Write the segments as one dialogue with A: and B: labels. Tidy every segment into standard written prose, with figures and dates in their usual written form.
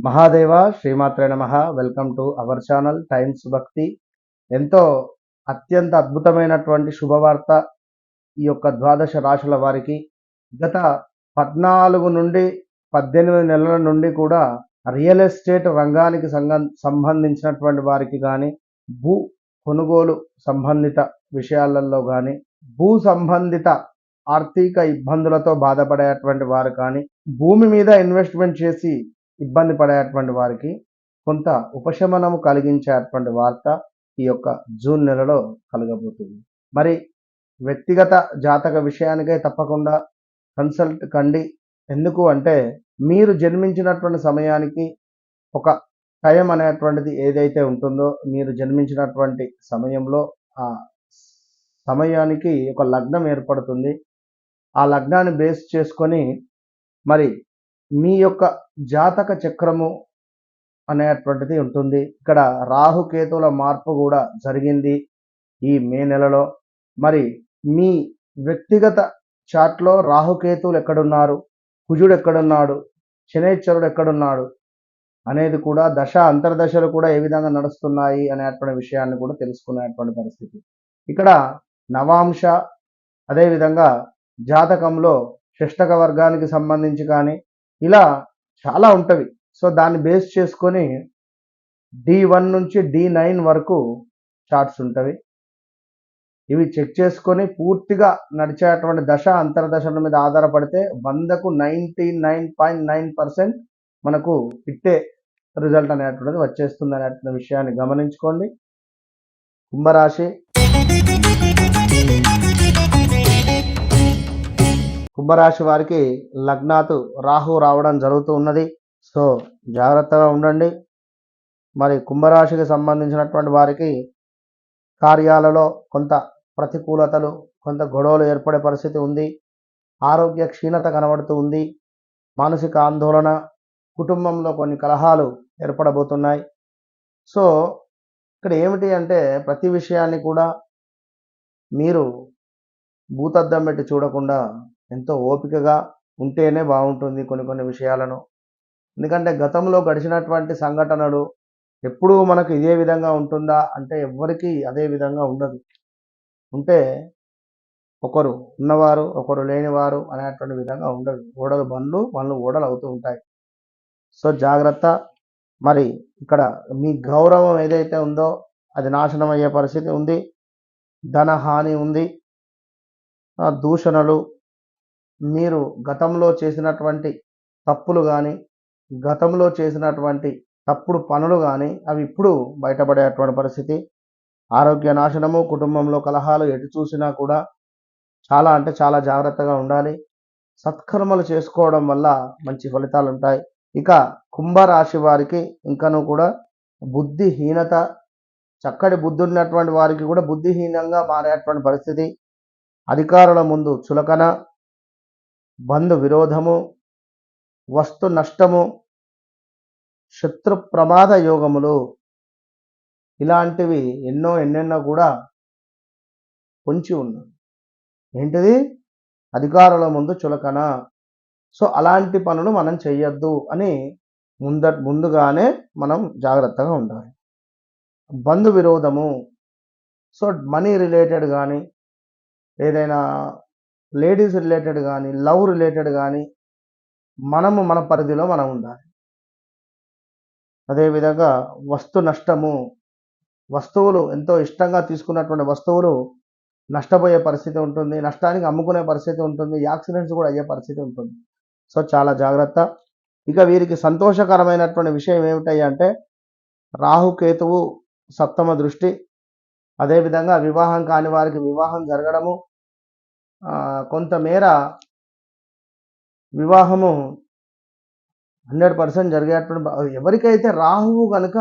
A: మహాదేవ శ్రీమాత్రే నమః. Welcome to our channel times భక్తి. ఎంతో అత్యంత అద్భుతమైనటువంటి శుభవార్త ఈ యొక్క ద్వాదశ రాశుల వారికి. గత 14 నుండి 18 నెలల నుండి కూడా రియల్ ఎస్టేట్ రంగానికి సంబంధించినటువంటి వారికి కానీ, భూ కొనుగోలు సంబంధిత విషయాలలో కానీ, భూ సంబంధిత ఆర్థిక ఇబ్బందులతో బాధపడేటువంటి వారు కానీ, భూమి మీద ఇన్వెస్ట్మెంట్ చేసి ఇబ్బంది పడేటువంటి వారికి కొంత ఉపశమనము కలిగించేటువంటి వార్త ఈ యొక్క జూన్ నెలలో కలగబోతుంది. మరి వ్యక్తిగత జాతక విషయానికై తప్పకుండా కన్సల్ట్ కండి. ఎందుకు అంటే మీరు జన్మించినటువంటి సమయానికి ఒక టైం అనేటువంటిది ఏదైతే ఉంటుందో, మీరు జన్మించినటువంటి సమయంలో ఆ సమయానికి ఒక లగ్నం ఏర్పడుతుంది. ఆ లగ్నాన్ని బేస్ చేసుకొని మరి మీ యొక్క జాతక చక్రము అనేటువంటిది ఉంటుంది. ఇక్కడ రాహుకేతువుల మార్పు కూడా జరిగింది ఈ మే నెలలో. మరి మీ వ్యక్తిగత చార్ట్లో రాహుకేతువులు ఎక్కడున్నారు, కుజుడు ఎక్కడున్నాడు, శనైశ్వరుడు ఎక్కడున్నాడు అనేది కూడా దశ అంతర్దశలు కూడా ఏ విధంగా నడుస్తున్నాయి అనేటువంటి విషయాన్ని కూడా తెలుసుకునేటువంటి పరిస్థితి. ఇక్కడ నవాంశ అదేవిధంగా జాతకంలో షష్టక వర్గానికి సంబంధించి కానీ ఇలా చాలా ఉంటవి. సో దాన్ని బేస్ చేసుకొని D1 నుంచి D9 వరకు చార్ట్స్ ఉంటవి. ఇవి చెక్ చేసుకొని పూర్తిగా నడిచేటువంటి దశ అంతర్దశల మీద ఆధారపడితే 100కు 99.9% మనకు ఇట్టే రిజల్ట్ అనేటువంటిది వచ్చేస్తుంది అనేటువంటి విషయాన్ని గమనించుకోండి. కుంభరాశి కుంభరాశి వారికి లగ్నాతు రాహు రావడం జరుగుతూ ఉన్నది. సో జాగ్రత్తగా ఉండండి. మరి కుంభరాశికి సంబంధించినటువంటి వారికి కార్యాలలో కొంత ప్రతికూలతలు, కొంత గొడవలు ఏర్పడే పరిస్థితి ఉంది. ఆరోగ్య క్షీణత కనబడుతూ ఉంది. మానసిక ఆందోళన, కుటుంబంలో కొన్ని కలహాలు ఏర్పడబోతున్నాయి. సో ఇక్కడ ఏమిటి అంటే ప్రతి విషయాన్ని కూడా మీరు భూతద్దం పెట్టి చూడకుండా ఎంతో ఓపికగా ఉంటేనే బాగుంటుంది కొన్ని విషయాలను. ఎందుకంటే గతంలో గడిచినటువంటి సంఘటనలు ఎప్పుడూ మనకు ఇదే విధంగా ఉంటుందా అంటే ఎవ్వరికీ అదే విధంగా ఉండదు. ఉంటే ఒకరు ఉన్నవారు ఒకరు లేనివారు అనేటువంటి విధంగా ఉండదు. ఓడలు బండ్లు ఓడలు అవుతూ ఉంటాయి. సో జాగ్రత్త. మరి ఇక్కడ మీ గౌరవం ఏదైతే ఉందో అది నాశనం అయ్యే పరిస్థితి ఉంది. ధనహాని ఉంది. దూషణలు, మీరు గతంలో చేసినటువంటి తప్పులు కానీ, గతంలో చేసినటువంటి తప్పుడు పనులు కానీ అవి ఇప్పుడు బయటపడేటువంటి పరిస్థితి. ఆరోగ్య నాశనము, కుటుంబంలో కలహాలు, ఎటు చూసినా కూడా చాలా అంటే చాలా జాగ్రత్తగా ఉండాలి. సత్కర్మలు చేసుకోవడం వల్ల మంచి ఫలితాలు ఉంటాయి. ఇక కుంభరాశి వారికి ఇంకనూ కూడా బుద్ధిహీనత, చక్కటి బుద్ధి ఉన్నటువంటి వారికి కూడా బుద్ధిహీనంగా మారేటువంటి పరిస్థితి. అధికారుల ముందు చులకన, బంధు విరోధము, వస్తు నష్టము, శత్రు ప్రమాద యోగములు ఇలాంటివి ఎన్నెన్నో కూడా పొంచి ఉన్నాయి. ఏంటిది? అధికారుల ముందు చులకన. సో అలాంటి పనులు మనం చెయ్యొద్దు అని ముందుగానే మనం జాగ్రత్తగా ఉండాలి. బంధు విరోధము, సో మనీ రిలేటెడ్ కానీ, ఏదైనా లేడీస్ రిలేటెడ్ కానీ, లవ్ రిలేటెడ్ కానీ మన పరిధిలో మనం ఉండాలి. అదేవిధంగా వస్తు నష్టము, వస్తువులు ఎంతో ఇష్టంగా తీసుకున్నటువంటి వస్తువులు నష్టపోయే పరిస్థితి ఉంటుంది. నష్టానికి అమ్ముకునే పరిస్థితి ఉంటుంది. యాక్సిడెంట్స్ కూడా అయ్యే పరిస్థితి ఉంటుంది. సో చాలా జాగ్రత్త. ఇక వీరికి సంతోషకరమైనటువంటి విషయం ఏమిటయ్యా అంటే రాహుకేతువు సప్తమ దృష్టి, అదేవిధంగా వివాహం కాని వారికి వివాహం జరగడము, కొంతమేర వివాహము 100% జరిగేటువంటి ఎవరికైతే రాహువు కనుక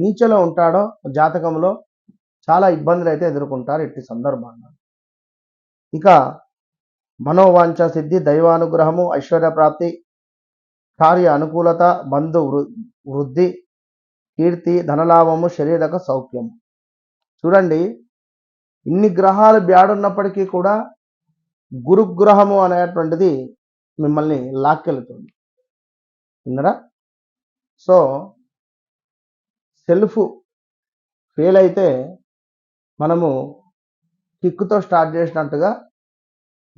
A: నీచలో ఉంటాడో జాతకంలో చాలా ఇబ్బందులు అయితే ఎదుర్కొంటారు ఇట్టి సందర్భంగా. ఇక మనోవాంఛ సిద్ధి, దైవానుగ్రహము, ఐశ్వర్య ప్రాప్తి, కార్య అనుకూలత, బంధు వృద్ధి, కీర్తి, ధనలాభము, శరీరక సౌఖ్యము. చూడండి, ఇన్ని గ్రహాలు బ్యాడున్నప్పటికీ కూడా గురుగ్రహము అనేటువంటిది మిమ్మల్ని లాక్కెళ్తుంది. విన్నరా? సో సెల్ఫ్ ఫెయిల్ అయితే మనము కిక్తో స్టార్ట్ చేసినట్టుగా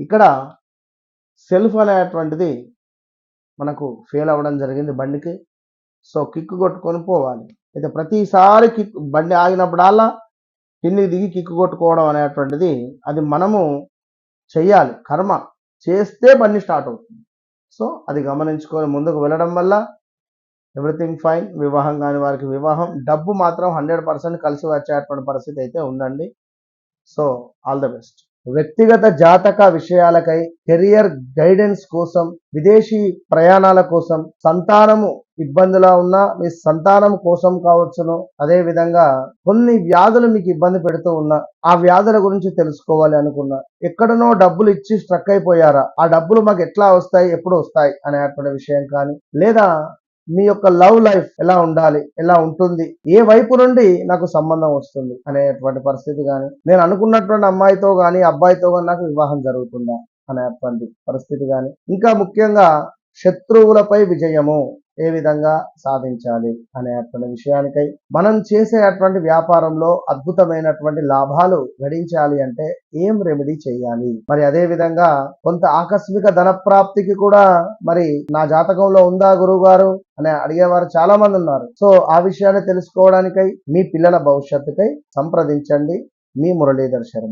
A: ఇక్కడ సెల్ఫ్ అనేటువంటిది మనకు ఫెయిల్ అవ్వడం జరిగింది బండికి. సో కిక్ కొట్టుకొని పోవాలి. అయితే ప్రతిసారి కిక్ బండి ఆగినప్పుడల్లా కిందికి దిగి కిక్ కొట్టుకోవడం అనేటువంటిది అది మనము చెయ్యాలి. కర్మ చేస్తే బండి స్టార్ట్ అవుతుంది. సో అది గమనించుకొని ముందుకు వెళ్ళడం వల్ల ఎవ్రీథింగ్ ఫైన్. వివాహం కాని వారికి వివాహం, డబ్బు మాత్రం 100% కలిసి వచ్చేటువంటి పరిస్థితి అయితే ఉందండి. So all the best. వ్యక్తిగత జాతక విషయాలకై, కెరియర్ గైడెన్స్ కోసం, విదేశీ ప్రయాణాల కోసం, సంతానము ఇబ్బందిలా ఉన్నా మీ సంతానం కోసం కావచ్చును, అదే విధంగా కొన్ని వ్యాధులు మీకు ఇబ్బంది పెడుతూ ఉన్నా ఆ వ్యాధుల గురించి తెలుసుకోవాలి అనుకున్నా, ఎక్కడనో డబ్బులు ఇచ్చి స్ట్రక్ అయిపోయారా, ఆ డబ్బులు మాకు ఎట్లా వస్తాయి, ఎప్పుడు వస్తాయి అనేటువంటి విషయం కానీ, లేదా మీ యొక్క లవ్ లైఫ్ ఎలా ఉండాలి, ఎలా ఉంటుంది, ఏ వైపు నుండి నాకు సంబంధం వస్తుంది అనేటువంటి పరిస్థితి కానీ, నేను అనుకున్నటువంటి అమ్మాయితో కానీ అబ్బాయితో కానీ నాకు వివాహం జరుగుతుందా అనేటువంటి పరిస్థితి కానీ, ఇంకా ముఖ్యంగా శత్రువులపై విజయము ఏ విధంగా సాధించాలి అనేటువంటి విషయానికై, మనం చేసేటువంటి వ్యాపారంలో అద్భుతమైనటువంటి లాభాలు గడించాలి అంటే ఏం రెమెడీ చేయాలి, మరి అదే విధంగా కొంత ఆకస్మిక ధన ప్రాప్తికి కూడా మరి నా జాతకంలో ఉందా గురువు గారు అని అడిగేవారు చాలా మంది ఉన్నారు. సో ఆ విషయాన్ని తెలుసుకోవడానికై మీ పిల్లల భవిష్యత్తుకై సంప్రదించండి మీ మురళీధర్ శర్మ.